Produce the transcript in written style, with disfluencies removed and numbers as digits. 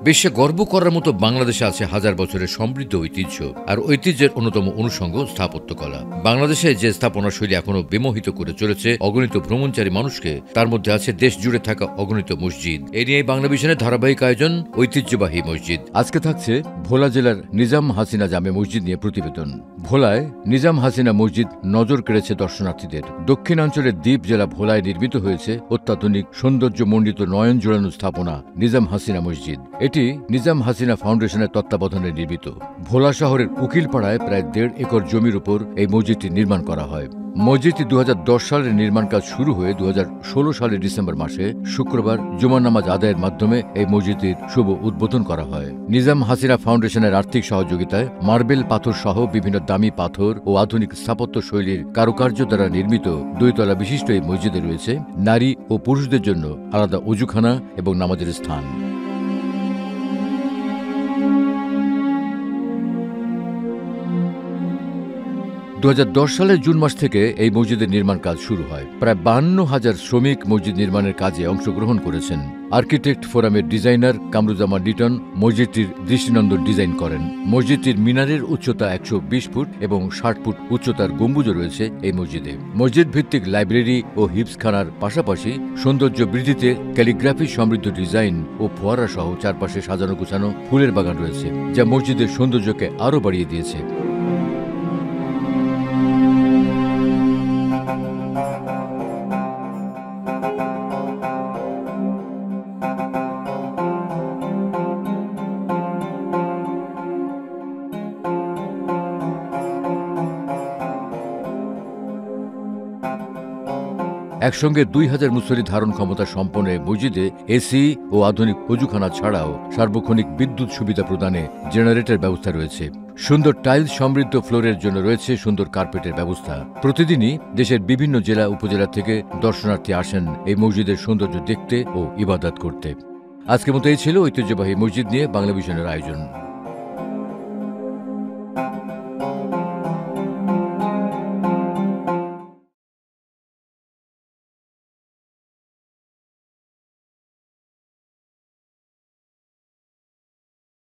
বিশ্বে গর্ব করার মতো বাংলাদেশে আছে হাজার বছরের সমৃদ্ধ ঐতিহ্য, আর ঐতিহ্যের অন্যতম অনুষঙ্গ স্থাপত্যকলা। বাংলাদেশে যে স্থাপনা শৈলী এখনো বিমোহিত করে চলেছে অগণিত ভ্রমণচারী মানুষকে, তার মধ্যে আছে দেশ জুড়ে থাকা অগণিত মসজিদ। এ নিয়ে বাংলা ভিশনের ধারাবাহিক আয়োজন ঐতিহ্যবাহী মসজিদ। আজকে থাকছে ভোলা জেলার নিজাম হাসিনা জামে মসজিদ নিয়ে প্রতিবেদন। ভোলায় নিজাম হাসিনা মসজিদ নজর কেড়েছে দর্শনার্থীদের। দক্ষিণাঞ্চলের দ্বীপ জেলা ভোলায় নির্মিত হয়েছে অত্যাধুনিক সৌন্দর্যমণ্ডিত নয়ন জোড়ানো স্থাপনা নিজাম হাসিনা মসজিদ। এটি নিজাম হাসিনা ফাউন্ডেশনের তত্ত্বাবধানে নির্মিত। ভোলা শহরের উকিলপাড়ায় প্রায় 1.5 একর জমির উপর এই মসজিদটি নির্মাণ করা হয়। মসজিদটি 2010 সালের নির্মাণ কাজ শুরু হয়ে 2016 সালের ডিসেম্বর মাসে শুক্রবার জুমার নামাজ আদায়ের মাধ্যমে এই মসজিদটির শুভ উদ্বোধন করা হয়। নিজাম হাসিনা ফাউন্ডেশনের আর্থিক সহযোগিতায় মার্বেল পাথর সহ বিভিন্ন দামি পাথর ও আধুনিক স্থাপত্য শৈলীর কারুকার্য দ্বারা নির্মিত 2 তলা বিশিষ্ট এই মসজিদে রয়েছে নারী ও পুরুষদের জন্য আলাদা অজুখানা এবং নামাজের স্থান। 2010 সালের জুন মাস থেকে এই মসজিদের নির্মাণ কাজ শুরু হয়। প্রায় 52,000 শ্রমিক মসজিদ নির্মাণের কাজে অংশগ্রহণ করেছেন। আর্কিটেক্ট ফোরামের ডিজাইনার কামরুজ্জামান লিটন মসজিদটির দৃষ্টিনন্দন ডিজাইন করেন। মসজিদটির মিনারের উচ্চতা 120 ফুট এবং 60 ফুট উচ্চতার গম্বুজও রয়েছে এই মসজিদে। মসজিদ ভিত্তিক লাইব্রেরি ও হিফজখানার পাশাপাশি সৌন্দর্য বৃদ্ধিতে ক্যালিগ্রাফি সমৃদ্ধ ডিজাইন ও ফোয়ারা সহ চারপাশে সাজানো গোছানো ফুলের বাগান রয়েছে, যা মসজিদের সৌন্দর্যকে আরও বাড়িয়ে দিয়েছে। একসঙ্গে 2000 মুসল্লি ধারণ ক্ষমতা সম্পন্ন মসজিদে এসি ও আধুনিক অজুখানা ছাড়াও সার্বক্ষণিক বিদ্যুৎ সুবিধা প্রদানে জেনারেটর ব্যবস্থা রয়েছে। সুন্দর টাইলস সমৃদ্ধ ফ্লোরের জন্য রয়েছে সুন্দর কার্পেটের ব্যবস্থা। প্রতিদিনই দেশের বিভিন্ন জেলা উপজেলা থেকে দর্শনার্থী আসেন এই মসজিদের সৌন্দর্য দেখতে ও ইবাদত করতে। আজকের মতো এই ছিল ঐতিহ্যবাহী মসজিদ নিয়ে বাংলা ভিশনের আয়োজন।